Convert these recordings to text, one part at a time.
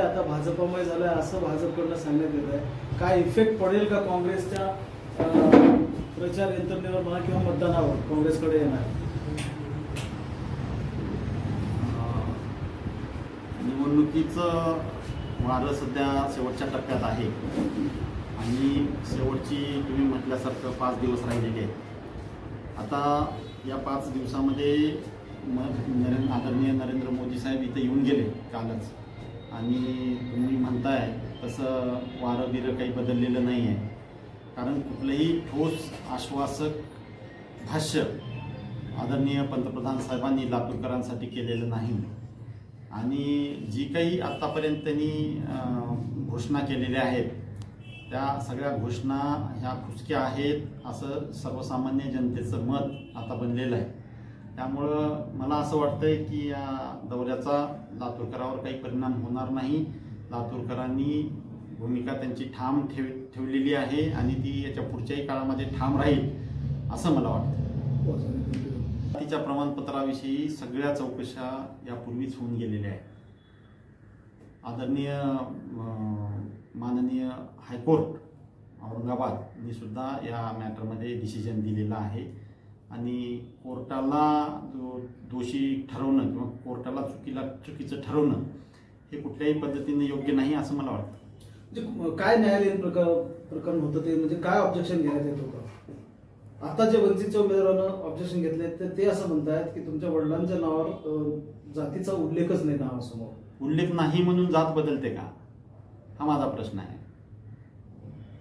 आता भाजपमय झालंय असं भाजपकडनं सांगण्यात येत आहे. काय इफेक्ट पडेल का काँग्रेसच्या प्रचार यंत्रणेवर म्हणा किंवा मतदानावर काँग्रेसकडे येणार? निवडणुकीचं वारं सध्या शेवटच्या टप्प्यात आहे आणि शेवटची तुम्ही म्हटल्यासारखं 5 दिवस राहिलेले आहेत. आता या 5 दिवसामध्ये आदरणीय नरेंद्र मोदी साहेब इथे येऊन गेले कालच, आणि तुम्ही म्हणताय तसं वारं बिरं काही बदललेलं नाही आहे. कारण कुठलंही ठोस आश्वासक भाष्य आदरणीय पंतप्रधान साहेबांनी लातूरकरांसाठी केलेलं नाही. आणि जी काही आत्तापर्यंत त्यांनी घोषणा केलेल्या आहेत त्या सगळ्या घोषणा ह्या खुसक्या आहेत असं सर्वसामान्य जनतेचं मत आता बनलेलं आहे. त्यामुळं मला असं वाटतंय की या दौऱ्याचा लातूरकरांवर काही परिणाम होणार नाही. लातूरकरांनी भूमिका त्यांची ठाम ठेवलेली आहे आणि ती याच्या पुढच्याही काळामध्ये ठाम राहील असं मला वाटतं. जातीच्या प्रमाणपत्राविषयी सगळ्या चौकशा यापूर्वीच होऊन गेलेल्या आहेत. आदरणीय माननीय हायकोर्ट औरंगाबादने सुद्धा या मॅटरमध्ये डिसिजन दिलेला आहे आणि कोर्टाला दोषी ठरवणं किंवा कोर्टाला चुकीचं ठरवणं हे कुठल्याही पद्धतीने योग्य नाही असं मला वाटतं. म्हणजे काय न्यायालयीन प्रकरण होतं ते, म्हणजे काय ऑब्जेक्शन घेण्यात येत होतं? आता जे वंचितच्या उमेदवारानं ऑब्जेक्शन घेतले ते असं म्हणतायत की तुमच्या वडिलांच्या नावावर जातीचा उल्लेखच नाही नावासमोर. उल्लेख नाही म्हणून जात बदलते का, हा माझा प्रश्न आहे.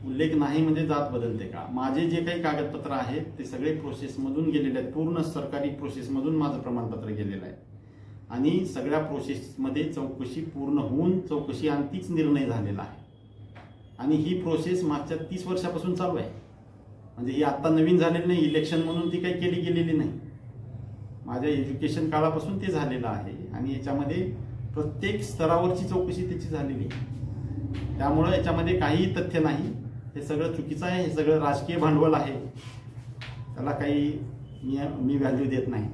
उल्लेख नाही म्हणजे जात बदलते का? माझे जे काही कागदपत्र आहेत ते सगळे प्रोसेसमधून गेलेले आहेत. पूर्ण सरकारी प्रोसेसमधून माझं प्रमाणपत्र गेलेलं आहे आणि सगळ्या प्रोसेसमध्ये चौकशी पूर्ण होऊन चौकशी अंतीच निर्णय झालेला आहे आणि ही प्रोसेस मागच्या 30 वर्षापासून चालू आहे. म्हणजे ही आत्ता नवीन झालेली नाही, इलेक्शन म्हणून ती काही केली गेलेली नाही. माझ्या एज्युकेशन काळापासून ते झालेलं आहे आणि याच्यामध्ये प्रत्येक स्तरावरची चौकशी त्याची झालेली आहे. त्यामुळं याच्यामध्ये काही तथ्य नाही. हे सगळं चुकीचं आहे. हे सगळं राजकीय भांडवल आहे. त्याला काही मी व्हॅल्यू देत नाही.